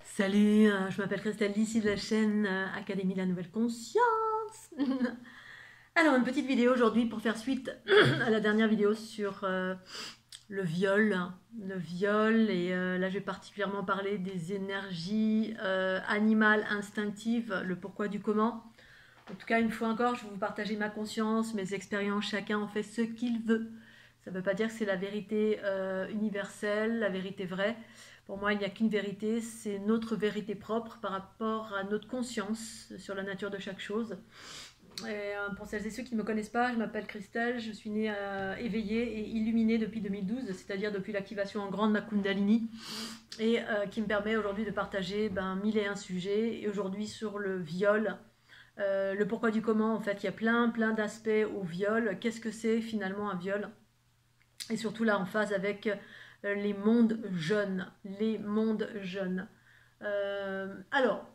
Salut, je m'appelle Christelle, ici de la chaîne Académie de la Nouvelle Conscience. Alors, une petite vidéo aujourd'hui pour faire suite à la dernière vidéo sur le viol. Le viol, et là je vais particulièrement parler des énergies animales instinctives, le pourquoi du comment. En tout cas, une fois encore, je vais vous partager ma conscience, mes expériences, chacun en fait ce qu'il veut. Ça ne veut pas dire que c'est la vérité universelle, la vérité vraie. Pour moi, il n'y a qu'une vérité, c'est notre vérité propre par rapport à notre conscience sur la nature de chaque chose. Et pour celles et ceux qui ne me connaissent pas, je m'appelle Christelle, je suis née éveillée et illuminée depuis 2012, c'est-à-dire depuis l'activation en grande de ma Kundalini, et qui me permet aujourd'hui de partager 1001 sujets, et aujourd'hui sur le viol, le pourquoi du comment. En fait, il y a plein d'aspects au viol. Qu'est-ce que c'est finalement un viol? Et surtout là en phase avec les mondes jeunes. Les mondes jeunes. Alors,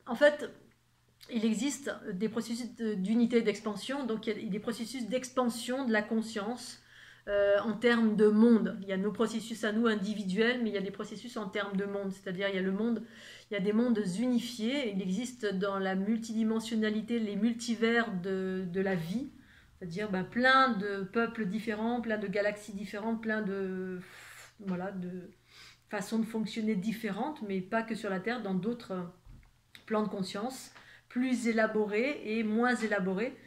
en fait, il existe des processus d'unité d'expansion, donc il y a des processus d'expansion de la conscience en termes de monde. Il y a nos processus à nous individuels, mais il y a des processus en termes de monde, c'est-à-dire il y a le monde, il y a des mondes unifiés. Il existe dans la multidimensionnalité les multivers de la vie, c'est-à-dire plein de peuples différents, plein de galaxies différentes, plein de, voilà, de façons de fonctionner différentes, mais pas que sur la Terre, dans d'autres plans de conscience, plus élaborés et moins élaborés.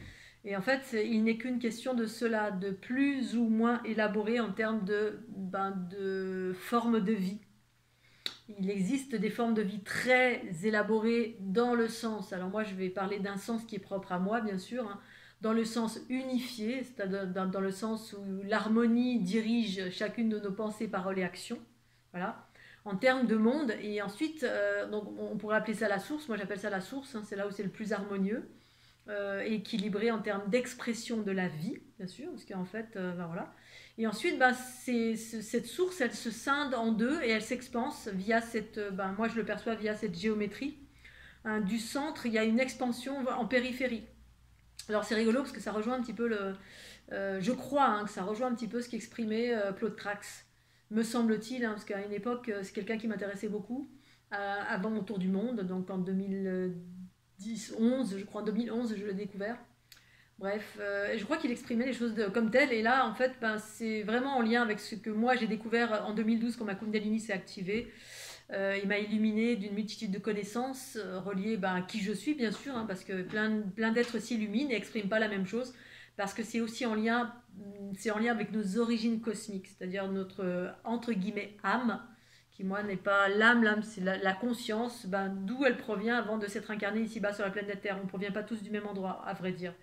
Et en fait, il n'est qu'une question de cela, de plus ou moins élaboré en termes de forme de vie. Il existe des formes de vie très élaborées dans le sens, alors moi je vais parler d'un sens qui est propre à moi bien sûr, hein, dans le sens unifié, c'est-à-dire dans le sens où l'harmonie dirige chacune de nos pensées, paroles et actions, voilà, en termes de monde. Et ensuite, donc on pourrait appeler ça la source, moi j'appelle ça la source, hein, c'est là où c'est le plus harmonieux, équilibré en termes d'expression de la vie, bien sûr, parce qu'en fait, voilà. Et ensuite, cette source, elle se scinde en deux et elle s'expanse via cette, moi je le perçois via cette géométrie. Hein, du centre, il y a une expansion en périphérie. Alors c'est rigolo parce que ça rejoint un petit peu le... je crois hein, que ça rejoint un petit peu ce qu'exprimait Claude Crax, me semble-t-il, hein, parce qu'à une époque, c'est quelqu'un qui m'intéressait beaucoup, avant mon tour du monde, donc en 2010, 11, je crois en 2011, je l'ai découvert. Bref, je crois qu'il exprimait les choses comme telles, et là, en fait, c'est vraiment en lien avec ce que moi j'ai découvert en 2012 quand ma Kundalini s'est activée. Il m'a illuminé d'une multitude de connaissances reliées à qui je suis, bien sûr, hein, parce que plein d'êtres s'illuminent et n'expriment pas la même chose, parce que c'est aussi en lien avec nos origines cosmiques, c'est-à-dire notre, entre guillemets, âme, qui moi n'est pas l'âme, l'âme c'est la conscience, d'où elle provient avant de s'être incarnée ici-bas sur la planète Terre. On ne provient pas tous du même endroit, à vrai dire.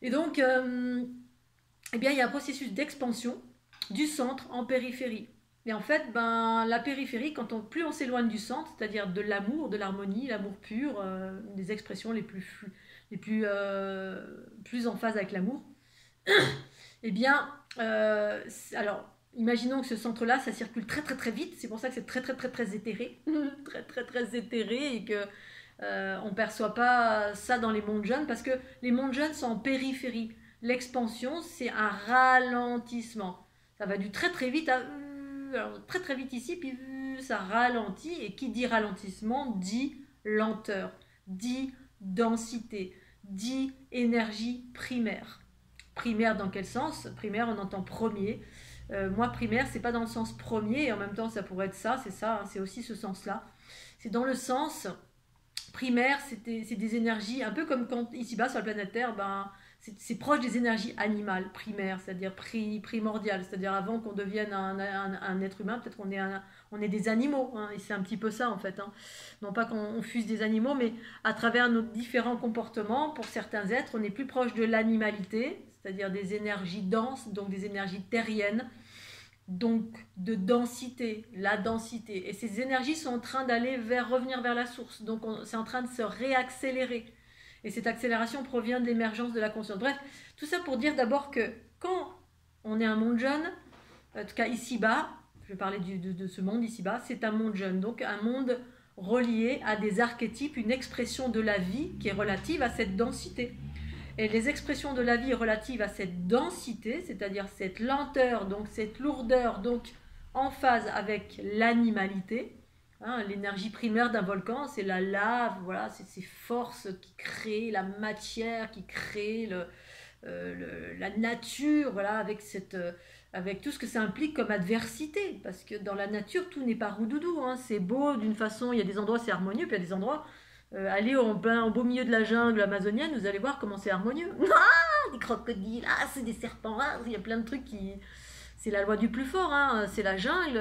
Et donc, eh bien, il y a un processus d'expansion du centre en périphérie. Et en fait, la périphérie, plus on s'éloigne du centre, c'est-à-dire de l'amour, de l'harmonie, l'amour pur, des expressions plus en phase avec l'amour, eh bien, alors, imaginons que ce centre-là, ça circule très vite, c'est pour ça que c'est très éthéré, très éthéré, et que on ne perçoit pas ça dans les mondes jeunes, parce que les mondes jeunes sont en périphérie. L'expansion, c'est un ralentissement. Ça va du très vite à alors, très vite ici, puis ça ralentit. Et qui dit ralentissement dit lenteur, dit densité, dit énergie primaire. Primaire dans quel sens? Primaire, on entend premier. Moi, primaire, c'est pas dans le sens premier, et en même temps, ça pourrait être ça, hein, c'est aussi ce sens-là. C'est dans le sens primaire, c'est des énergies, un peu comme quand ici-bas sur la planète Terre, c'est proche des énergies animales primaires, c'est-à-dire primordiales, c'est-à-dire avant qu'on devienne un être humain, peut-être on est des animaux, hein, et c'est un petit peu ça en fait, hein. Non pas qu'on fuse des animaux, mais à travers nos différents comportements, pour certains êtres, on est plus proche de l'animalité, c'est-à-dire des énergies denses, donc des énergies terriennes, donc de densité, la densité. Et ces énergies sont en train revenir vers la source. Donc c'est en train de se réaccélérer. Et cette accélération provient de l'émergence de la conscience. Bref, tout ça pour dire d'abord que quand on est un monde jeune, en tout cas ici-bas, je vais parler de ce monde ici-bas, c'est un monde jeune. Donc un monde relié à des archétypes, une expression de la vie qui est relative à cette densité. Et les expressions de la vie relatives à cette densité, c'est-à-dire cette lenteur, donc cette lourdeur, donc en phase avec l'animalité, Hein, l'énergie primaire d'un volcan, c'est la lave, voilà, c'est ces forces qui créent la matière, qui créent la nature, voilà, avec tout ce que ça implique comme adversité. Parce que dans la nature, tout n'est pas roudoudou, hein, c'est beau d'une façon, il y a des endroits c'est harmonieux, puis il y a des endroits, allez au beau milieu de la jungle amazonienne, vous allez voir comment c'est harmonieux. Ah, des crocodiles, ah, c'est des serpents, ah, il y a plein de trucs qui... C'est la loi du plus fort, hein. C'est la jungle,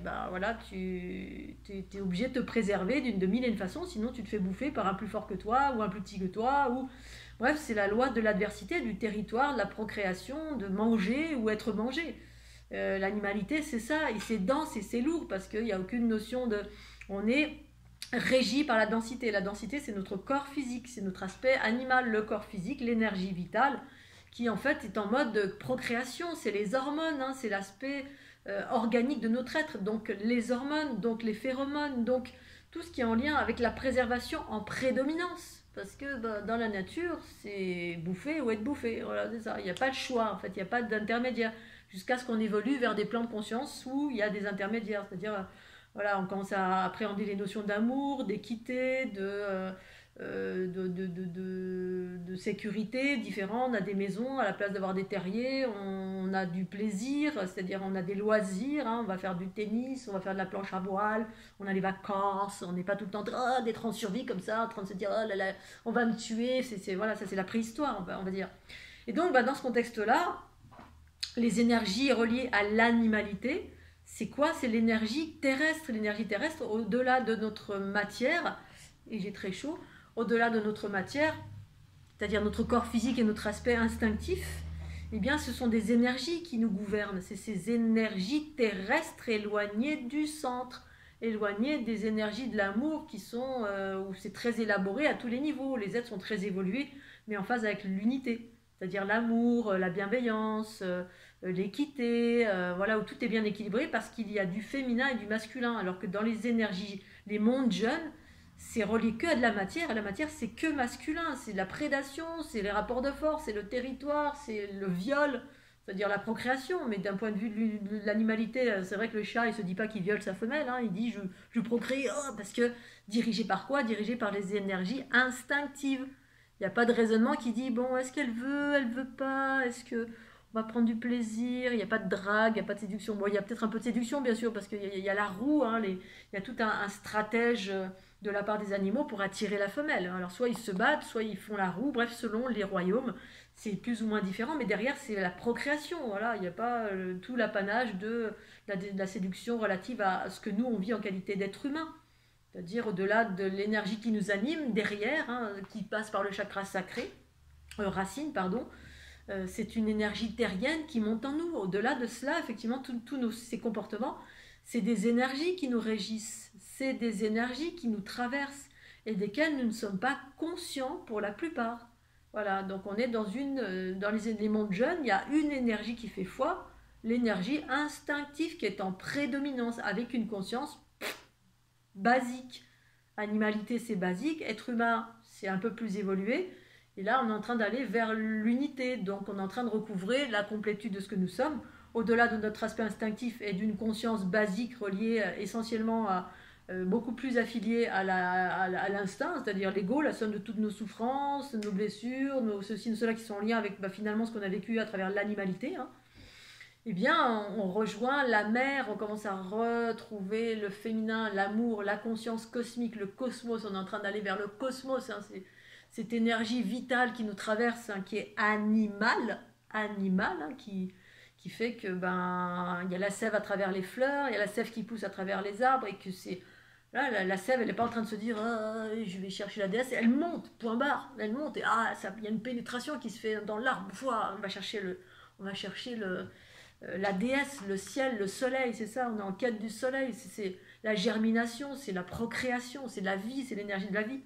bah, voilà, tu es obligé de te préserver d'une de mille et une façons, sinon tu te fais bouffer par un plus fort que toi, ou un plus petit que toi, ou... Bref, c'est la loi de l'adversité, du territoire, de la procréation, de manger ou être mangé. L'animalité, c'est ça, et c'est dense et c'est lourd, parce qu'il n'y a aucune notion de... On est régi par la densité. La densité, c'est notre corps physique, c'est notre aspect animal, le corps physique, l'énergie vitale, qui en fait est en mode de procréation, c'est les hormones, hein, c'est l'aspect organique de notre être, donc les hormones, donc les phéromones, donc tout ce qui est en lien avec la préservation en prédominance, parce que bah, dans la nature, c'est bouffer ou être bouffé, voilà, c'est ça, il n'y a pas de choix, en fait, il n'y a pas d'intermédiaire, jusqu'à ce qu'on évolue vers des plans de conscience où il y a des intermédiaires, c'est-à-dire, voilà, on commence à appréhender les notions d'amour, d'équité, de sécurité différents. On a des maisons à la place d'avoir des terriers, on a du plaisir, c'est-à-dire on a des loisirs, hein, on va faire du tennis, on va faire de la planche à voile, on a les vacances, on n'est pas tout le temps d'être en survie comme ça, en train de se dire oh là là, on va me tuer, voilà, ça c'est la préhistoire, on va dire. Et donc bah, dans ce contexte-là, les énergies reliées à l'animalité, c'est quoi? C'est l'énergie terrestre. L'énergie terrestre, au-delà de notre matière, et j'ai très chaud, au-delà de notre matière, c'est-à-dire notre corps physique et notre aspect instinctif, eh bien ce sont des énergies qui nous gouvernent. C'est ces énergies terrestres éloignées du centre, éloignées des énergies de l'amour qui sont, où c'est très élaboré à tous les niveaux. Les êtres sont très évolués, mais en phase avec l'unité. C'est-à-dire l'amour, la bienveillance, l'équité, voilà, où tout est bien équilibré parce qu'il y a du féminin et du masculin, alors que dans les énergies, les mondes jeunes, c'est relié que à de la matière, et la matière c'est que masculin, c'est la prédation, c'est les rapports de force, c'est le territoire, c'est le viol, c'est-à-dire la procréation, mais d'un point de vue de l'animalité, c'est vrai que le chat il se dit pas qu'il viole sa femelle, hein, il dit je procrée, oh, parce que dirigé par quoi? Dirigé par les énergies instinctives. Il n'y a pas de raisonnement qui dit, bon, est-ce qu'elle veut, elle veut pas, est-ce que on va prendre du plaisir, il n'y a pas de drague, il n'y a pas de séduction. Bon, il y a peut-être un peu de séduction, bien sûr, parce qu'il y a la roue, hein, il y a tout un stratège de la part des animaux pour attirer la femelle. Alors, soit ils se battent, soit ils font la roue, bref, selon les royaumes, c'est plus ou moins différent, mais derrière, c'est la procréation, voilà, il n'y a pas tout l'apanage de la séduction relative à ce que nous, on vit en qualité d'être humain. C'est-à-dire au-delà de l'énergie qui nous anime, derrière, hein, qui passe par le chakra sacré, racine, pardon, c'est une énergie terrienne qui monte en nous. Au-delà de cela, effectivement, tous ces comportements, c'est des énergies qui nous régissent, c'est des énergies qui nous traversent et desquelles nous ne sommes pas conscients pour la plupart. Voilà, donc on est dans les mondes jeunes, il y a une énergie qui fait foi, l'énergie instinctive qui est en prédominance avec une conscience basique. Animalité, c'est basique. Être humain, c'est un peu plus évolué. Et là, on est en train d'aller vers l'unité. Donc, on est en train de recouvrer la complétude de ce que nous sommes, au-delà de notre aspect instinctif et d'une conscience basique reliée essentiellement à beaucoup plus affiliée à l'instinct, c'est-à-dire l'ego, la somme de toutes nos souffrances, nos blessures, ceci, cela qui sont en lien avec finalement ce qu'on a vécu à travers l'animalité, hein. Eh bien, on rejoint la mer, on commence à retrouver le féminin, l'amour, la conscience cosmique, le cosmos. On est en train d'aller vers le cosmos, hein, c'est cette énergie vitale qui nous traverse, hein, qui est animale, hein, qui fait que il y a la sève à travers les fleurs, il y a la sève qui pousse à travers les arbres, et que c'est là la sève, elle n'est pas en train de se dire je vais chercher la déesse, elle monte, point barre, elle monte, et il y a une pénétration qui se fait dans l'arbre, on va chercher la déesse, le ciel, le soleil, c'est ça, on est en quête du soleil, c'est la germination, c'est la procréation, c'est la vie, c'est l'énergie de la vie.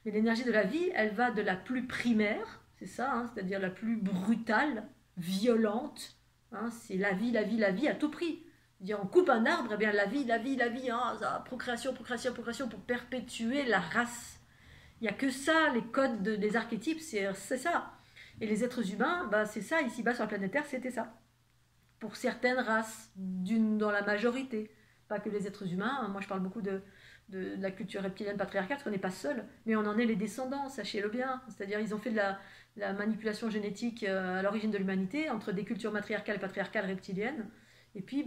Mais l'énergie de la vie, elle va de la plus primaire, c'est ça, hein, c'est-à-dire la plus brutale, violente, hein, c'est la vie, la vie, la vie à tout prix. C'est-à-dire on coupe un arbre, et bien la vie, hein, ça, procréation, procréation, procréation pour perpétuer la race. Il n'y a que ça, les codes des archétypes, c'est ça. Et les êtres humains, c'est ça, ici-bas sur la planète Terre, c'était ça. Pour certaines races, dans la majorité. pas que les êtres humains. Moi, je parle beaucoup de la culture reptilienne patriarcale, parce qu'on n'est pas seul, mais on en est les descendants, sachez-le bien. C'est-à-dire, ils ont fait de la manipulation génétique à l'origine de l'humanité, entre des cultures matriarcales et patriarcales reptiliennes. Et puis,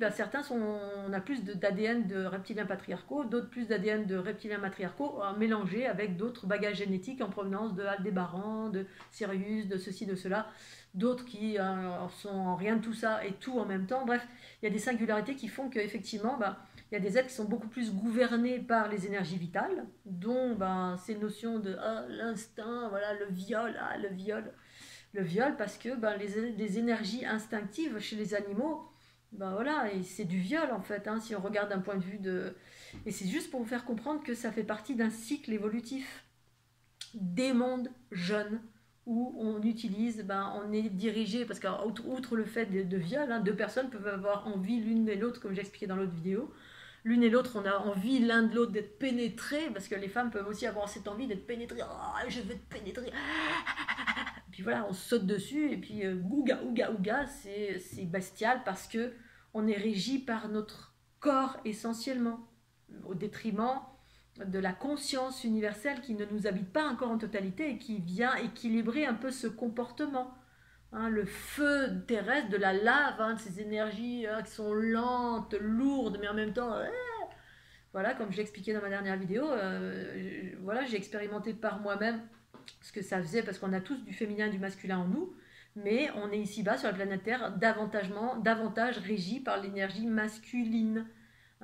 on a plus d'ADN de reptiliens patriarcaux, d'autres plus d'ADN de reptiliens matriarcaux, mélangés avec d'autres bagages génétiques en provenance de Aldébaran, de Sirius, de ceci, de cela, d'autres qui sont rien de tout ça et tout en même temps. Bref, il y a des singularités qui font qu'effectivement, il y a des êtres qui sont beaucoup plus gouvernés par les énergies vitales, dont ces notions de l'instinct, voilà, le viol, le viol, parce que les énergies instinctives chez les animaux, voilà, et c'est du viol en fait, hein, si on regarde d'un point de vue de... Et c'est juste pour vous faire comprendre que ça fait partie d'un cycle évolutif des mondes jeunes, où on utilise, on est dirigé, parce qu'outre le fait de viol, hein, deux personnes peuvent avoir envie l'une et l'autre, comme j'expliquais dans l'autre vidéo, l'une et l'autre, on a envie l'un de l'autre d'être pénétrés, parce que les femmes peuvent aussi avoir cette envie d'être pénétrées. Oh, je veux te pénétrer. Et puis voilà, on saute dessus, et puis ouga, ouga, ouga, c'est bestial, parce que on est régi par notre corps essentiellement, au détriment de la conscience universelle qui ne nous habite pas encore en totalité et qui vient équilibrer un peu ce comportement. Hein, le feu terrestre, de la lave, hein, de ces énergies qui sont lentes, lourdes, mais en même temps, voilà, comme je l'expliquais dans ma dernière vidéo, voilà, j'ai expérimenté par moi-même ce que ça faisait, parce qu'on a tous du féminin et du masculin en nous, mais on est ici-bas sur la planète Terre davantage régi par l'énergie masculine.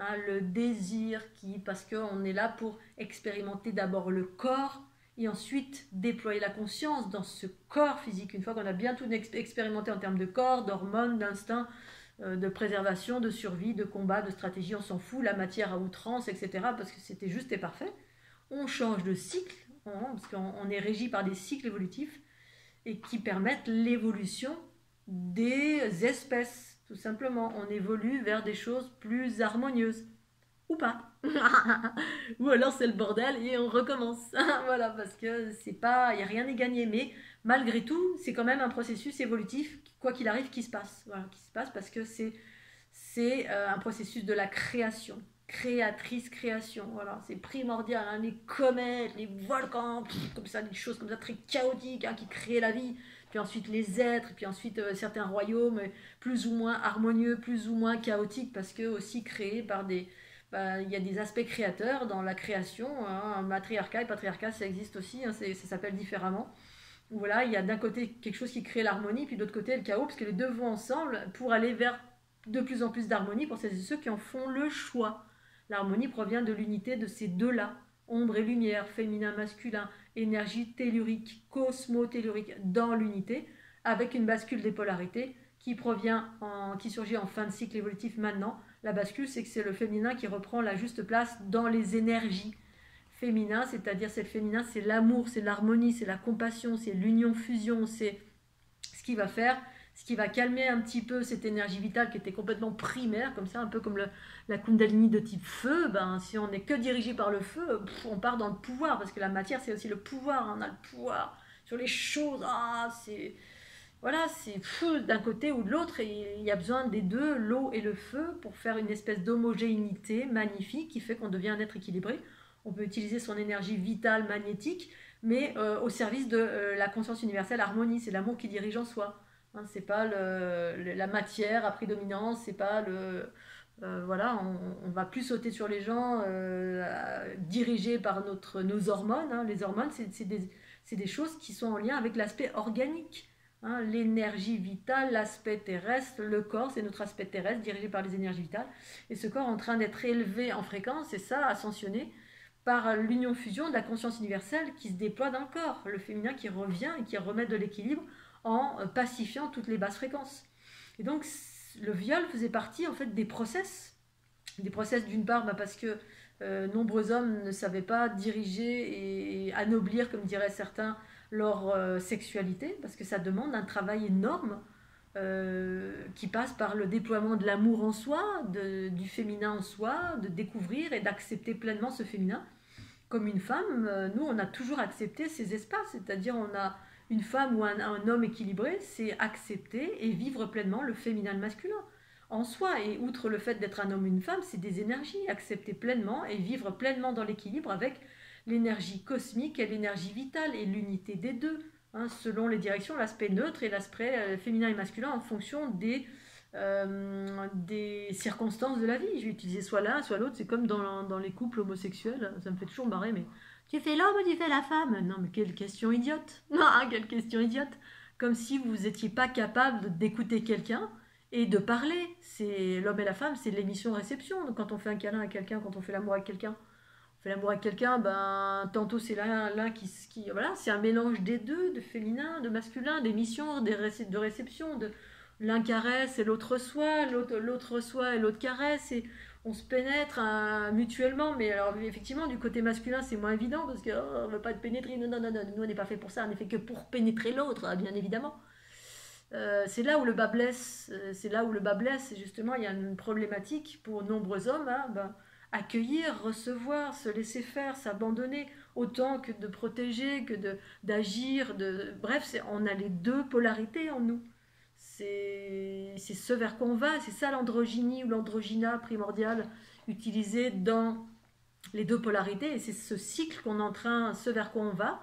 Hein, le désir, parce qu'on est là pour expérimenter d'abord le corps, et ensuite déployer la conscience dans ce corps physique. Une fois qu'on a bien tout expérimenté en termes de corps, d'hormones, d'instincts, de préservation, de survie, de combat, de stratégie, on s'en fout, la matière à outrance, etc., parce que c'était juste et parfait. On change de cycle, parce qu'on est régi par des cycles évolutifs, et qui permettent l'évolution des espèces, tout simplement. On évolue vers des choses plus harmonieuses. Ou pas. Ou alors c'est le bordel et on recommence. Voilà, parce que il n'y a rien n'est gagné. Mais malgré tout, c'est quand même un processus évolutif, quoi qu'il arrive, qui se passe. Voilà, qui se passe parce que c'est un processus de la création. Création, voilà, c'est primordial, hein, les comètes, les volcans, comme ça, des choses comme ça très chaotiques, hein, qui créent la vie, puis ensuite les êtres, puis ensuite certains royaumes plus ou moins harmonieux, plus ou moins chaotiques, parce que aussi créés par il y a des aspects créateurs dans la création, hein, matriarcat et patriarcat, ça existe aussi, hein, ça s'appelle différemment. Voilà, il y a d'un côté quelque chose qui crée l'harmonie, puis de l'autre côté le chaos, parce que les deux vont ensemble pour aller vers de plus en plus d'harmonie pour celles et ceux qui en font le choix. L'harmonie provient de l'unité de ces deux-là, ombre et lumière, féminin, masculin, énergie tellurique, cosmo-tellurique, dans l'unité, avec une bascule des polarités qui surgit en fin de cycle évolutif maintenant. La bascule, c'est que c'est le féminin qui reprend la juste place dans les énergies. Féminin, c'est-à-dire c'est le féminin, c'est l'amour, c'est l'harmonie, c'est la compassion, c'est l'union-fusion, c'est ce qui va faire... Ce qui va calmer un petit peu cette énergie vitale qui était complètement primaire, comme ça, un peu comme la Kundalini de type feu. Si on n'est que dirigé par le feu, on part dans le pouvoir, parce que la matière, c'est aussi le pouvoir. Hein, on a le pouvoir sur les choses. C'est feu d'un côté ou de l'autre, et il y a besoin des deux, l'eau et le feu, pour faire une espèce d'homogénéité magnifique qui fait qu'on devient un être équilibré. On peut utiliser son énergie vitale magnétique, mais au service de la conscience universelle, harmonie, c'est l'amour qui dirige en soi. Hein, c'est pas la matière a pris dominance, c'est pas voilà, on va plus sauter sur les gens dirigés par nos hormones. Hein. Les hormones, c'est des choses qui sont en lien avec l'aspect organique. Hein. L'énergie vitale, l'aspect terrestre, le corps, c'est notre aspect terrestre dirigé par les énergies vitales. Et ce corps est en train d'être élevé en fréquence, et ça, ascensionné par l'union-fusion de la conscience universelle qui se déploie dans le corps. Le féminin qui revient et qui remet de l'équilibre en pacifiant toutes les basses fréquences. Et donc, le viol faisait partie en fait des process. Des process d'une part parce que nombreux hommes ne savaient pas diriger et anoblir, comme diraient certains, leur sexualité, parce que ça demande un travail énorme qui passe par le déploiement de l'amour en soi, du féminin en soi, de découvrir et d'accepter pleinement ce féminin. Comme une femme, nous, on a toujours accepté ces espaces, c'est-à-dire on a une femme ou un homme équilibré, c'est accepter et vivre pleinement le féminin et le masculin. en soi. Et outre le fait d'être un homme ou une femme, c'est des énergies, accepter pleinement et vivre pleinement dans l'équilibre avec l'énergie cosmique et l'énergie vitale et l'unité des deux, hein, selon les directions, l'aspect neutre et l'aspect féminin et masculin en fonction des circonstances de la vie. Je vais utiliser soit l'un, soit l'autre. C'est comme dans les couples homosexuels. Ça me fait toujours marrer, mais tu fais l'homme ou tu fais la femme? Non, mais quelle question idiote. Ah, quelle question idiote. Comme si vous n'étiez pas capable d'écouter quelqu'un et de parler. C'est l'homme et la femme, c'est l'émission-réception. Donc, quand on fait un câlin à quelqu'un, quand on fait l'amour avec quelqu'un, on fait l'amour avec quelqu'un, ben, tantôt c'est l'un qui voilà, c'est un mélange des deux, de féminin, de masculin, d'émission, de réception, de l'un caresse et l'autre reçoit, l'autre reçoit et l'autre caresse, et on se pénètre mutuellement. Mais alors effectivement du côté masculin c'est moins évident parce que on ne veut pas être pénétré, non, non, non, non, nous on n'est pas fait pour ça, on n'est fait que pour pénétrer l'autre, bien évidemment. C'est là où le bas blesse, c'est là où le bas blesse, et justement il y a une problématique pour nombreux hommes, hein, ben, accueillir, recevoir, se laisser faire, s'abandonner, autant que de protéger, que d'agir, bref, on a les deux polarités en nous. C'est ce vers quoi on va, c'est ça l'androgynie ou l'androgyna primordial utilisé dans les deux polarités, et c'est ce cycle qu'on est en train, ce vers quoi on va,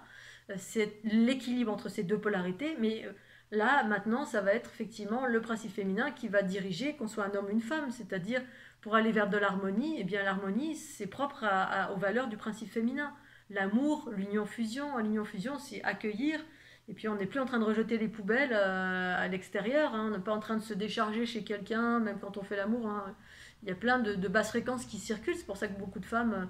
c'est l'équilibre entre ces deux polarités, mais là, maintenant, ça va être effectivement le principe féminin qui va diriger, qu'on soit un homme ou une femme, c'est-à-dire pour aller vers de l'harmonie, et bien l'harmonie, c'est propre aux valeurs du principe féminin. L'amour, l'union-fusion, l'union-fusion, c'est accueillir, et puis on n'est plus en train de rejeter les poubelles à l'extérieur, hein, on n'est pas en train de se décharger chez quelqu'un, même quand on fait l'amour, hein. Il y a plein de basses fréquences qui circulent, c'est pour ça que beaucoup de femmes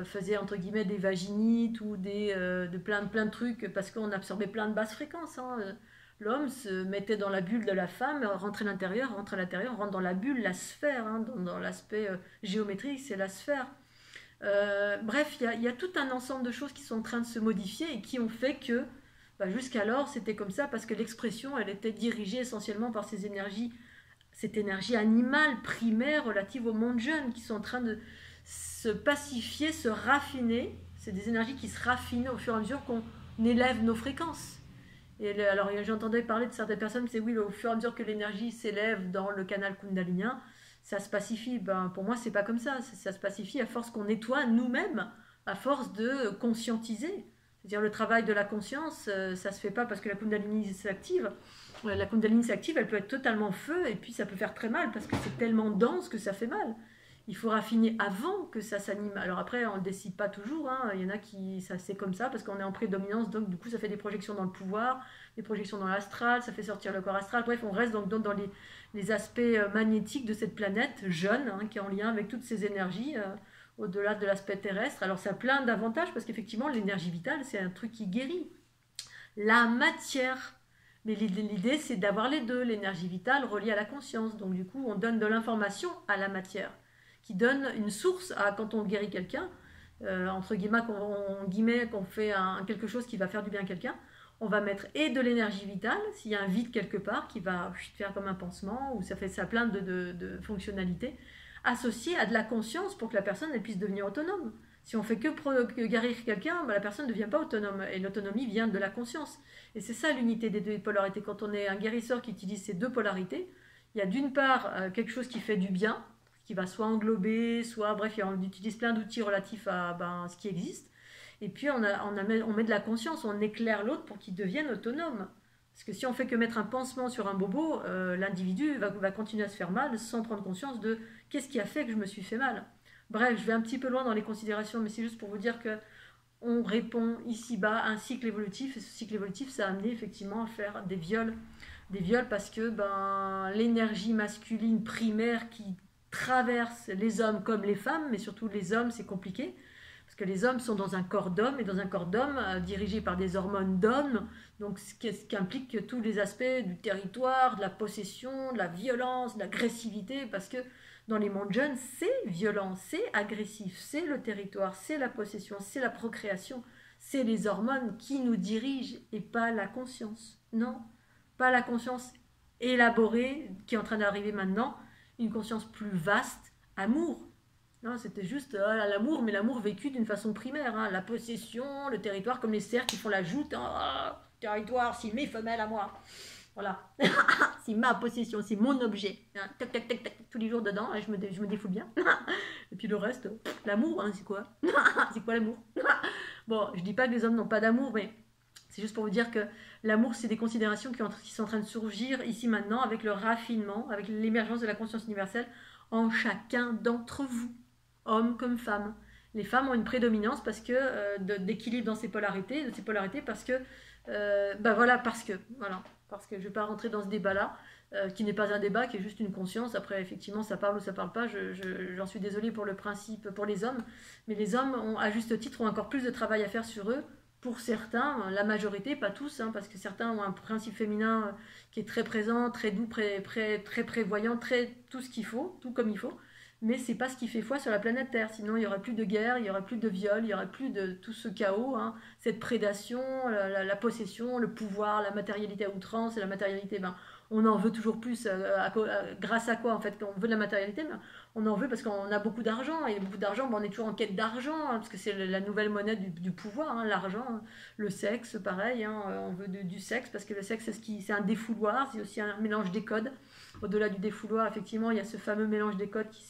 faisaient entre guillemets des vaginites ou plein de trucs, parce qu'on absorbait plein de basses fréquences, hein. L'homme se mettait dans la bulle de la femme, rentre à l'intérieur, rentre dans la bulle, la sphère, hein, dans l'aspect géométrique, c'est la sphère. Bref, il y a tout un ensemble de choses qui sont en train de se modifier et qui ont fait que jusqu'alors c'était comme ça parce que l'expression elle était dirigée essentiellement par ces énergies, cette énergie animale primaire relative au monde jeune qui sont en train de se pacifier, se raffiner. C'est des énergies qui se raffinent au fur et à mesure qu'on élève nos fréquences. Et alors j'entendais parler de certaines personnes qui disaient oui, au fur et à mesure que l'énergie s'élève dans le canal kundalinien, ça se pacifie. Ben, pour moi, c'est pas comme ça. Ça se pacifie à force qu'on nettoie nous-mêmes, à force de conscientiser. C'est-à-dire le travail de la conscience, ça se fait pas parce que la kundalini s'active. La kundalini s'active, elle peut être totalement feu et puis ça peut faire très mal parce que c'est tellement dense que ça fait mal. Il faut raffiner avant que ça s'anime. Alors après, on ne décide pas toujours, hein. Il y en a qui, ça c'est comme ça parce qu'on est en prédominance, donc du coup ça fait des projections dans le pouvoir, des projections dans l'astral, ça fait sortir le corps astral. Bref, on reste donc dans les aspects magnétiques de cette planète jeune, hein, qui est en lien avec toutes ces énergies, au-delà de l'aspect terrestre. Alors ça a plein d'avantages parce qu'effectivement l'énergie vitale c'est un truc qui guérit. La matière, mais l'idée c'est d'avoir les deux, l'énergie vitale reliée à la conscience. Donc du coup on donne de l'information à la matière, qui donne une source à quand on guérit quelqu'un, entre guillemets, qu'on fait quelque chose qui va faire du bien à quelqu'un, on va mettre et de l'énergie vitale, s'il y a un vide quelque part, qui va faire comme un pansement, ou ça fait ça plein de fonctionnalités, associées à de la conscience pour que la personne elle puisse devenir autonome. Si on fait que guérir quelqu'un, la personne ne devient pas autonome, et l'autonomie vient de la conscience. Et c'est ça l'unité des deux polarités. Quand on est un guérisseur qui utilise ces deux polarités, il y a d'une part quelque chose qui fait du bien, qui va soit englober, soit bref, on utilise plein d'outils relatifs à ce qui existe. Et puis on met de la conscience, on éclaire l'autre pour qu'il devienne autonome. Parce que si on fait que mettre un pansement sur un bobo, l'individu va continuer à se faire mal sans prendre conscience de qu'est-ce qui a fait que je me suis fait mal. Bref, je vais un petit peu loin dans les considérations, mais c'est juste pour vous dire que on répond ici-bas à un cycle évolutif, et ce cycle évolutif, ça a amené effectivement à faire des viols parce que l'énergie masculine primaire qui traverse les hommes comme les femmes, mais surtout les hommes, c'est compliqué, parce que les hommes sont dans un corps d'homme, et dans un corps d'homme dirigé par des hormones d'homme, donc ce qui implique que tous les aspects du territoire, de la possession, de la violence, de l'agressivité, parce que dans les mondes jeunes, c'est violent, c'est agressif, c'est le territoire, c'est la possession, c'est la procréation, c'est les hormones qui nous dirigent, et pas la conscience. Non, pas la conscience élaborée qui est en train d'arriver maintenant, une conscience plus vaste, amour. Non, c'était juste l'amour, mais l'amour vécu d'une façon primaire, hein, la possession, le territoire, comme les cerfs qui font la joute, hein, territoire, si mes femelles à moi. Voilà, c'est ma possession, c'est mon objet. Hein, tac, tac, tac, tac, tous les jours dedans, et je me défoule bien. Et puis le reste, l'amour, hein, c'est quoi? C'est quoi l'amour? Bon, je dis pas que les hommes n'ont pas d'amour, mais c'est juste pour vous dire que l'amour, c'est des considérations qui sont en train de surgir ici maintenant avec le raffinement, avec l'émergence de la conscience universelle en chacun d'entre vous, hommes comme femmes. Les femmes ont une prédominance parce que d'équilibre dans ces polarités, parce que voilà, parce que je ne vais pas rentrer dans ce débat-là, qui n'est pas un débat, qui est juste une conscience. Après, effectivement, ça parle ou ça parle pas. J'en suis désolée pour le principe, pour les hommes, mais les hommes, à juste titre, ont encore plus de travail à faire sur eux. Pour certains, la majorité, pas tous, hein, parce que certains ont un principe féminin qui est très présent, très doux, très prévoyant, tout ce qu'il faut, tout comme il faut. Mais c'est pas ce qui fait foi sur la planète Terre. Sinon, il n'y aurait plus de guerre, il n'y aurait plus de viol, il n'y aurait plus de tout ce chaos, hein, cette prédation, la possession, le pouvoir, la matérialité à outrance. Et la matérialité, on en veut toujours plus. Grâce à quoi, en fait, on veut de la matérialité, mais on en veut parce qu'on a beaucoup d'argent. Et beaucoup d'argent, on est toujours en quête d'argent, hein, parce que c'est la nouvelle monnaie du pouvoir, hein, l'argent. Hein. Le sexe, pareil, hein, on veut du sexe, parce que le sexe, c'est un défouloir, c'est aussi un mélange des codes. Au-delà du défouloir, effectivement, il y a ce fameux mélange des codes qui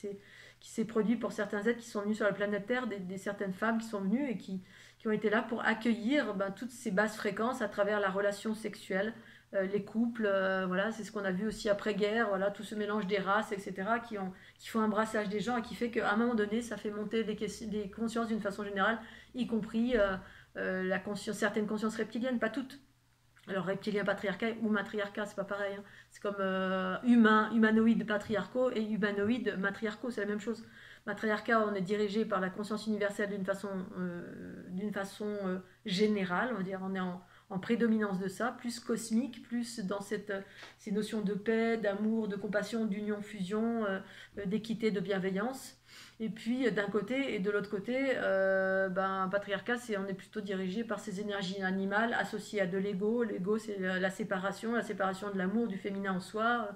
s'est produit pour certains êtres qui sont venus sur la planète Terre, des certaines femmes qui sont venues et qui ont été là pour accueillir toutes ces basses fréquences à travers la relation sexuelle, les couples, voilà, c'est ce qu'on a vu aussi après-guerre, voilà, tout ce mélange des races, etc., qui font un brassage des gens et qui fait qu'à un moment donné, ça fait monter des consciences d'une façon générale, y compris certaines consciences reptiliennes, pas toutes. Alors reptilien, patriarcat ou matriarcat, c'est pas pareil. Hein. C'est comme humanoïdes patriarcaux et humanoïdes matriarcaux, c'est la même chose. Matriarcat, on est dirigé par la conscience universelle d'une façon générale, on va dire, on est en prédominance de ça, plus cosmique, plus dans ces notions de paix, d'amour, de compassion, d'union, fusion, d'équité, de bienveillance. Et puis d'un côté et de l'autre côté, patriarcat, on est plutôt dirigé par ces énergies animales associées à de l'ego. L'ego, c'est la séparation de l'amour, du féminin en soi.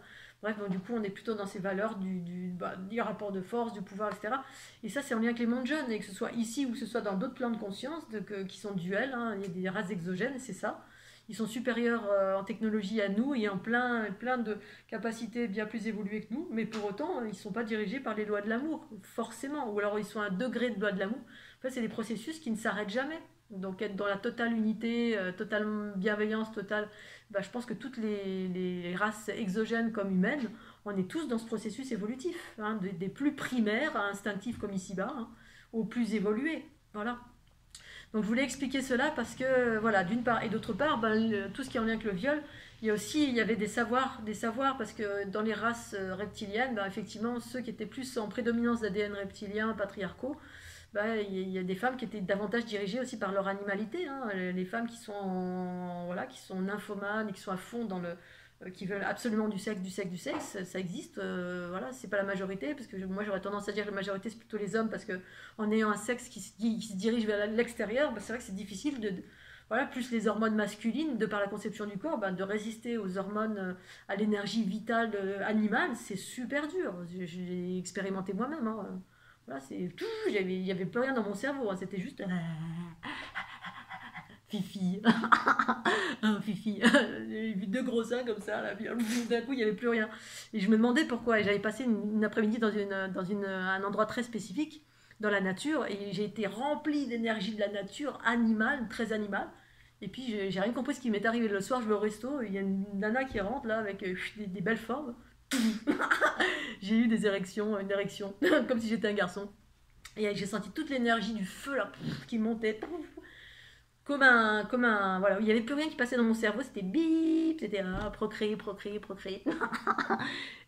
Bref, donc du coup, on est plutôt dans ces valeurs du rapport de force, du pouvoir, etc. Et ça, c'est en lien avec les mondes jeunes, et que ce soit ici ou que ce soit dans d'autres plans de conscience qui sont duels, hein, il y a des races exogènes, c'est ça. Ils sont supérieurs en technologie à nous et en plein de capacités bien plus évoluées que nous, mais pour autant, ils ne sont pas dirigés par les lois de l'amour, forcément. Ou alors ils sont à un degré de loi de l'amour. En fait, c'est des processus qui ne s'arrêtent jamais. Donc être dans la totale unité, totale bienveillance, totale... je pense que toutes les races exogènes comme humaines, on est tous dans ce processus évolutif, hein, des plus primaires à instinctifs comme ici-bas, hein, aux plus évolués. Voilà. Donc je voulais expliquer cela parce que, voilà, d'une part, et d'autre part, tout ce qui est en lien avec le viol, il y avait des savoirs, parce que dans les races reptiliennes, effectivement, ceux qui étaient plus en prédominance d'ADN reptilien, patriarcaux, il y a des femmes qui étaient davantage dirigées aussi par leur animalité, hein, les femmes qui sont nymphomanes et qui sont à fond qui veulent absolument du sexe, ça existe, voilà, c'est pas la majorité, parce que moi j'aurais tendance à dire que la majorité c'est plutôt les hommes, parce que en ayant un sexe qui se dirige vers l'extérieur, c'est vrai que c'est difficile voilà, plus les hormones masculines, de par la conception du corps, de résister aux hormones, à l'énergie vitale animale, c'est super dur, je l'ai expérimenté moi-même, hein. Voilà, il n'y avait plus rien dans mon cerveau, hein, c'était juste Fifi. Fifi. J'ai vu deux gros seins comme ça, là, d'un coup, il n'y avait plus rien. Et je me demandais pourquoi. Et j'avais passé une après-midi dans un endroit très spécifique, dans la nature, et j'ai été remplie d'énergie de la nature animale, très animale. Et puis, j'ai rien compris ce qui m'est arrivé le soir. Je vais au resto, il y a une nana qui rentre là avec des belles formes. J'ai eu une érection, comme si j'étais un garçon. Et j'ai senti toute l'énergie du feu là, qui montait. Comme un, voilà, il n'y avait plus rien qui passait dans mon cerveau, c'était bip, c'était procréer.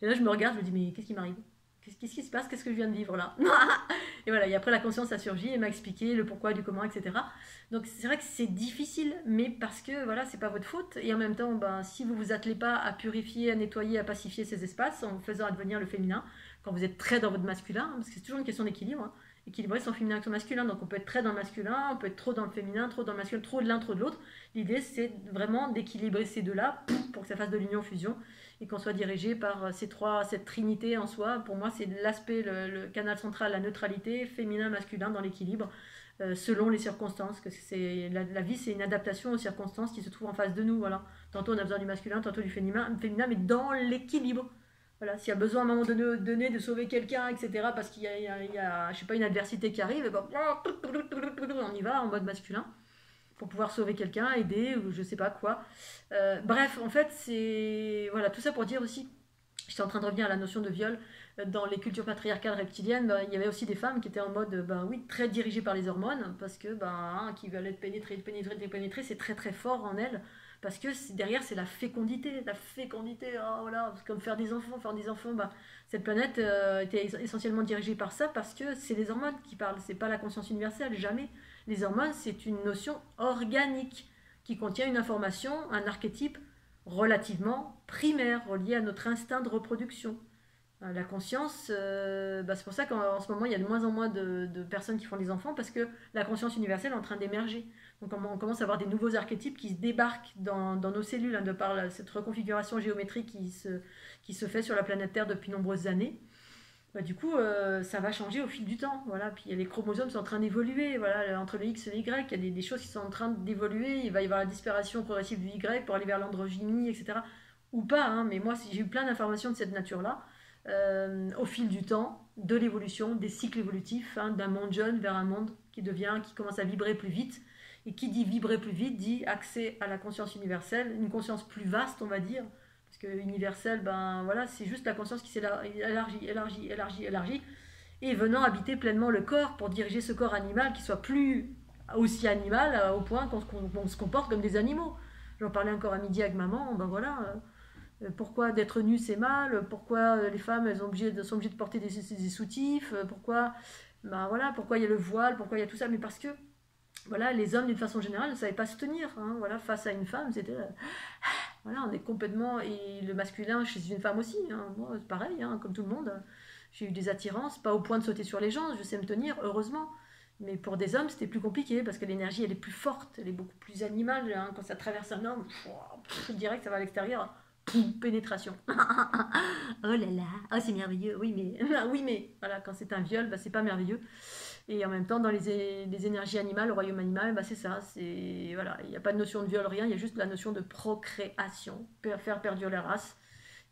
Et là, je me regarde, je me dis, mais qu'est-ce qui m'arrive? Qu'est-ce qui se passe? Qu'est-ce que je viens de vivre là? Et voilà, et après la conscience a surgi et m'a expliqué le pourquoi, du comment, etc. Donc c'est vrai que c'est difficile, mais parce que voilà, c'est pas votre faute. Et en même temps, si vous vous attelez pas à purifier, à nettoyer, à pacifier ces espaces en faisant advenir le féminin, quand vous êtes très dans votre masculin, hein, parce que c'est toujours une question d'équilibre, hein, équilibrer son féminin avec son masculin. Donc on peut être très dans le masculin, on peut être trop dans le féminin, trop dans le masculin, trop de l'un, trop de l'autre. L'idée c'est vraiment d'équilibrer ces deux-là pour que ça fasse de l'union-fusion et qu'on soit dirigé par cette trinité en soi. Pour moi, c'est l'aspect, le canal central, la neutralité, féminin, masculin dans l'équilibre, selon les circonstances. Que la vie, c'est une adaptation aux circonstances qui se trouvent en face de nous. Voilà. Tantôt on a besoin du masculin, tantôt du féminin, mais dans l'équilibre. Voilà, s'il y a besoin à un moment donné de sauver quelqu'un, etc., parce qu'il y a, je sais pas, une adversité qui arrive, et ben, on y va en mode masculin pour pouvoir sauver quelqu'un, aider, ou je sais pas quoi. Bref, en fait, c'est... Voilà, tout ça pour dire aussi, j'étais en train de revenir à la notion de viol, dans les cultures patriarcales reptiliennes, ben, il y avait aussi des femmes qui étaient en mode, ben oui, très dirigées par les hormones, parce que, qui veulent être pénétrées, c'est très très fort en elles, parce que derrière c'est la fécondité, oh voilà, comme faire des enfants, ben, cette planète était essentiellement dirigée par ça, parce que c'est les hormones qui parlent, c'est pas la conscience universelle, jamais. Les hormones, c'est une notion organique qui contient une information, un archétype relativement primaire, relié à notre instinct de reproduction. La conscience, c'est pour ça qu'en ce moment, il y a de moins en moins de personnes qui font des enfants, parce que la conscience universelle est en train d'émerger. Donc on commence à avoir des nouveaux archétypes qui se débarquent dans nos cellules, de par cette reconfiguration géométrique qui se fait sur la planète Terre depuis nombreuses années. Du coup, ça va changer au fil du temps. Voilà. Puis les chromosomes sont en train d'évoluer. Voilà. Entre le X et le Y, il y a des choses qui sont en train d'évoluer. Il va y avoir la disparition progressive du Y pour aller vers l'androgynie, etc. Ou pas, hein, mais moi, j'ai eu plein d'informations de cette nature-là, au fil du temps, de l'évolution, des cycles évolutifs, hein, d'un monde jeune vers un monde qui commence à vibrer plus vite. Et qui dit vibrer plus vite, dit accès à la conscience universelle, une conscience plus vaste, on va dire. Parce que universel, ben voilà, c'est juste la conscience qui s'élargit, et venant habiter pleinement le corps pour diriger ce corps animal qui soit plus aussi animal au point qu'on se comporte comme des animaux. J'en parlais encore à midi avec maman, ben voilà, pourquoi d'être nu c'est mal, pourquoi les femmes elles sont obligées de porter des soutifs, pourquoi, ben voilà, pourquoi il y a le voile, pourquoi il y a tout ça, mais parce que voilà, les hommes d'une façon générale ne savaient pas se tenir, hein, voilà, face à une femme, c'était... Voilà, on est complètement... Et le masculin chez une femme aussi, hein, moi c'est pareil, hein, comme tout le monde. J'ai eu des attirances, pas au point de sauter sur les gens, je sais me tenir, heureusement. Mais pour des hommes, c'était plus compliqué, parce que l'énergie, elle est plus forte, elle est beaucoup plus animale. Hein, quand ça traverse un homme, direct, ça va à l'extérieur. Pénétration. Oh là là, oh c'est merveilleux, oui mais, voilà, quand c'est un viol, c'est pas merveilleux. Et en même temps, dans les énergies animales, le royaume animal, c'est ça. Voilà, il n'y a pas de notion de viol, rien. Il y a juste la notion de procréation, faire perdurer la race.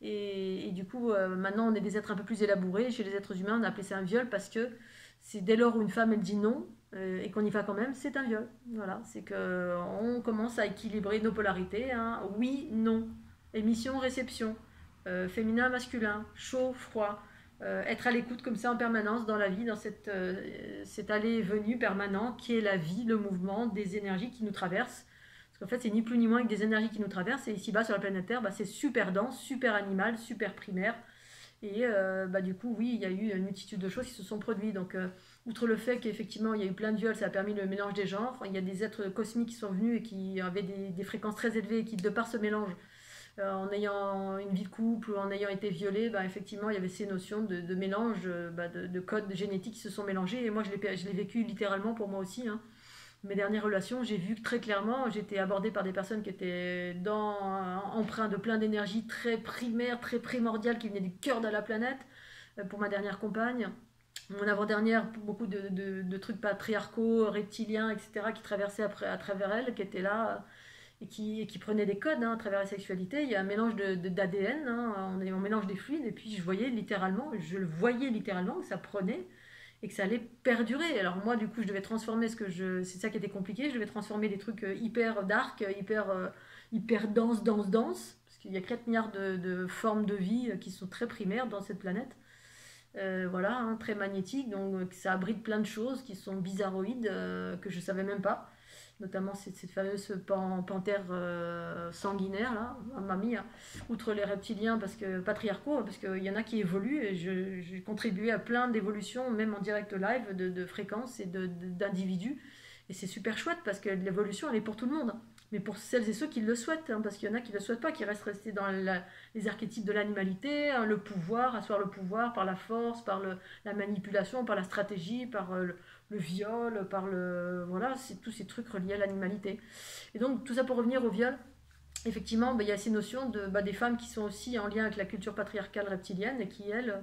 Et du coup, maintenant, on est des êtres un peu plus élaborés. Chez les êtres humains, on a appelé ça un viol parce que c'est dès lors où une femme, elle dit non et qu'on y va quand même, c'est un viol. Voilà, c'est qu'on commence à équilibrer nos polarités. Hein. Oui, non. Émission, réception. Féminin, masculin. Chaud, froid. Être à l'écoute comme ça en permanence dans la vie, dans cette allée et venue permanent qui est la vie, le mouvement, des énergies qui nous traversent. Parce qu'en fait, c'est ni plus ni moins que des énergies qui nous traversent. Et ici-bas, sur la planète Terre, c'est super dense, super animal, super primaire. Et du coup, oui, il y a eu une multitude de choses qui se sont produites. Donc, outre le fait qu'effectivement, il y a eu plein de viols, ça a permis le mélange des genres. Il y a des êtres cosmiques qui sont venus et qui avaient des fréquences très élevées et qui, de par ce mélange, en ayant une vie de couple ou en ayant été violée, effectivement, il y avait ces notions de mélange, de codes génétiques qui se sont mélangés. Et moi, je l'ai vécu littéralement pour moi aussi. Hein. Mes dernières relations, j'ai vu très clairement, j'étais abordée par des personnes qui étaient empreintes de plein d'énergie très primaire, très primordiale, qui venaient du cœur de la planète. Pour ma dernière compagne, mon avant-dernière, beaucoup de trucs patriarcaux, reptiliens, etc., qui traversaient à travers elle, qui étaient là... et qui prenait des codes à travers la sexualité. Il y a un mélange d'ADN, on mélange des fluides, et puis je le voyais littéralement que ça prenait et que ça allait perdurer. Alors moi, du coup, je devais transformer c'est ça qui était compliqué, je devais transformer des trucs hyper dark, hyper dense, parce qu'il y a 4 milliards de formes de vie qui sont très primaires dans cette planète. Voilà, hein, très magnétique, donc ça abrite plein de choses qui sont bizarroïdes, que je savais même pas. Notamment cette fameuse panthère sanguinaire, là, mamie, hein. Outre les reptiliens patriarcaux, parce qu'il y en a qui évoluent, et j'ai contribué à plein d'évolutions, même en direct live, de fréquences et d'individus. Et c'est super chouette, parce que l'évolution, elle est pour tout le monde. Mais pour celles et ceux qui le souhaitent, hein, parce qu'il y en a qui ne le souhaitent pas, qui restent restés dans les archétypes de l'animalité, hein, le pouvoir, asseoir le pouvoir par la force, par la manipulation, par la stratégie, par le viol, par voilà, c'est tous ces trucs reliés à l'animalité. Et donc tout ça pour revenir au viol. effectivement, il y a ces notions des femmes qui sont aussi en lien avec la culture patriarcale reptilienne et qui, elles,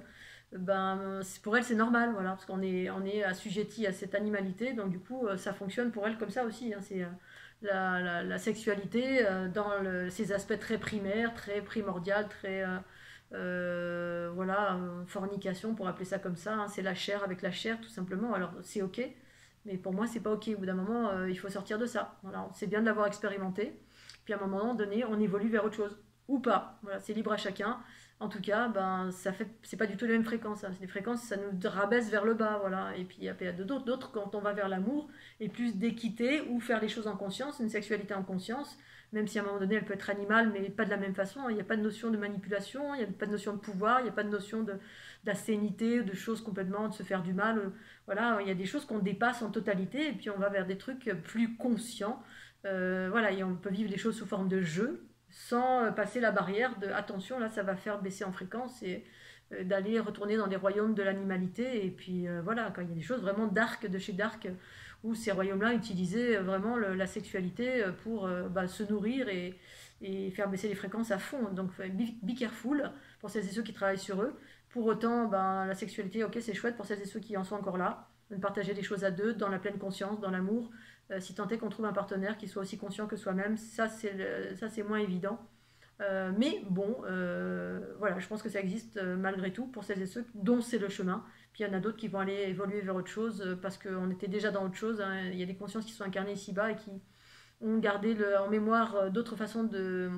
pour elles, c'est normal, voilà, parce on est assujetti à cette animalité, donc du coup, ça fonctionne pour elles comme ça aussi. Hein, c'est la sexualité dans ses aspects très primaires, très primordial, très voilà, fornication pour appeler ça comme ça. Hein, c'est la chair avec la chair, tout simplement. Alors c'est ok, mais pour moi, c'est pas ok. Au bout d'un moment, il faut sortir de ça. Voilà, c'est bien de l'avoir expérimenté. Puis à un moment donné, on évolue vers autre chose. Ou pas. Voilà, c'est libre à chacun. En tout cas, c'est pas du tout les mêmes fréquences. Hein. Les fréquences, ça nous rabaisse vers le bas. Voilà. Et puis il y a d'autres, quand on va vers l'amour, et plus d'équité, ou faire les choses en conscience, une sexualité en conscience, même si à un moment donné, elle peut être animale, mais pas de la même façon. Il n'y a pas de notion de manipulation, il n'y a pas de notion de pouvoir, il n'y a pas de notion d'assénité, de choses complètement, de se faire du mal. Voilà, il y a des choses qu'on dépasse en totalité, et puis on va vers des trucs plus conscients. Voilà, et on peut vivre les choses sous forme de jeu, sans passer la barrière de attention, là ça va faire baisser en fréquence et d'aller retourner dans des royaumes de l'animalité. Et puis voilà, quand il y a des choses vraiment dark de chez Dark, où ces royaumes-là utilisaient vraiment la sexualité pour se nourrir et faire baisser les fréquences à fond. Donc be careful pour celles et ceux qui travaillent sur eux. Pour autant, la sexualité, ok, c'est chouette pour celles et ceux qui en sont encore là, de partager des choses à deux, dans la pleine conscience, dans l'amour. Si tant est qu'on trouve un partenaire qui soit aussi conscient que soi-même, ça c'est moins évident. Mais bon, voilà, je pense que ça existe malgré tout pour celles et ceux dont c'est le chemin. Puis il y en a d'autres qui vont aller évoluer vers autre chose parce qu'on était déjà dans autre chose. Hein. Il y a des consciences qui sont incarnées ici-bas et qui ont gardé en mémoire d'autres façons de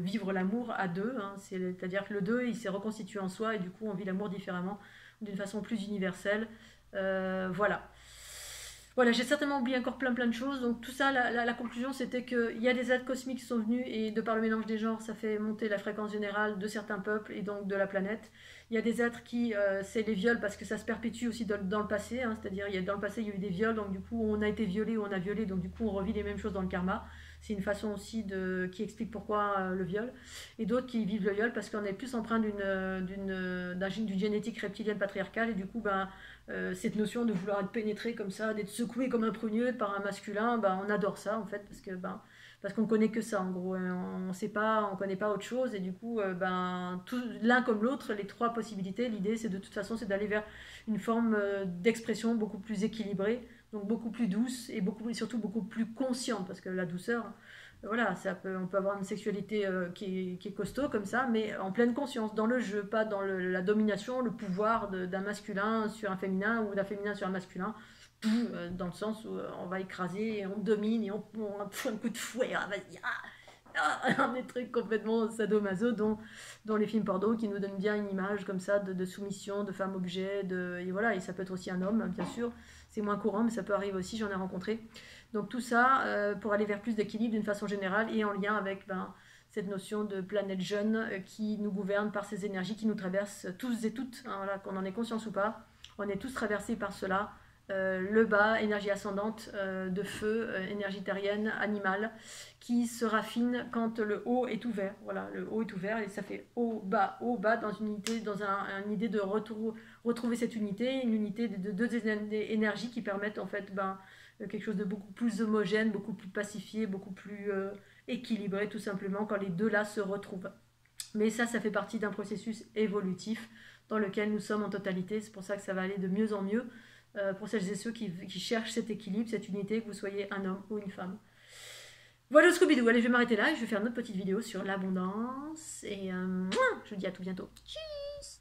vivre l'amour à deux. Hein. C'est-à-dire que le deux, il s'est reconstitué en soi et du coup on vit l'amour différemment, d'une façon plus universelle. Voilà. Voilà, j'ai certainement oublié encore plein de choses. Donc tout ça, la conclusion, c'était qu'il y a des êtres cosmiques qui sont venus et de par le mélange des genres, ça fait monter la fréquence générale de certains peuples et donc de la planète. Il y a des êtres qui, c'est les viols parce que ça se perpétue aussi dans le passé. Hein, c'est-à-dire, dans le passé, il y a eu des viols, donc du coup, on a été violé ou on a violé, donc du coup, on revit les mêmes choses dans le karma. C'est une façon aussi qui explique pourquoi le viol. Et d'autres qui vivent le viol parce qu'on est plus empreint d'une génétique reptilienne patriarcale et du coup, cette notion de vouloir être pénétré comme ça, d'être secoué comme un prunier par un masculin, on adore ça en fait parce qu'on connaît que ça en gros, on connaît pas autre chose et du coup l'un comme l'autre, les trois possibilités, l'idée c'est de toute façon c'est d'aller vers une forme d'expression beaucoup plus équilibrée, donc beaucoup plus douce et surtout beaucoup plus consciente parce que la douceur, voilà, on peut avoir une sexualité qui est costaud comme ça, mais en pleine conscience, dans le jeu, pas dans la domination, le pouvoir d'un masculin sur un féminin ou d'un féminin sur un masculin, dans le sens où on va écraser, et on domine et on fout un coup de fouet, vas-y, des trucs complètement sadomaso dont les films porno qui nous donnent bien une image comme ça de soumission, de femme objet, et voilà, et ça peut être aussi un homme, bien sûr, c'est moins courant, mais ça peut arriver aussi, j'en ai rencontré. Donc tout ça pour aller vers plus d'équilibre d'une façon générale et en lien avec cette notion de planète jeune qui nous gouverne par ces énergies qui nous traversent tous et toutes, hein, voilà, qu'on en ait conscience ou pas, on est tous traversés par cela. Le bas, énergie ascendante de feu, énergie terrienne, animale, qui se raffine quand le haut est ouvert. Voilà, le haut est ouvert et ça fait haut, bas, dans une unité, dans une idée de retrouver cette unité, une unité de deux énergies qui permettent en fait quelque chose de beaucoup plus homogène, beaucoup plus pacifié, beaucoup plus équilibré tout simplement quand les deux là se retrouvent. Mais ça fait partie d'un processus évolutif dans lequel nous sommes en totalité. C'est pour ça que ça va aller de mieux en mieux pour celles et ceux qui cherchent cet équilibre, cette unité, que vous soyez un homme ou une femme. Voilà Scooby-Doo, allez je vais m'arrêter là et je vais faire une autre petite vidéo sur l'abondance et je vous dis à tout bientôt. Tchuss.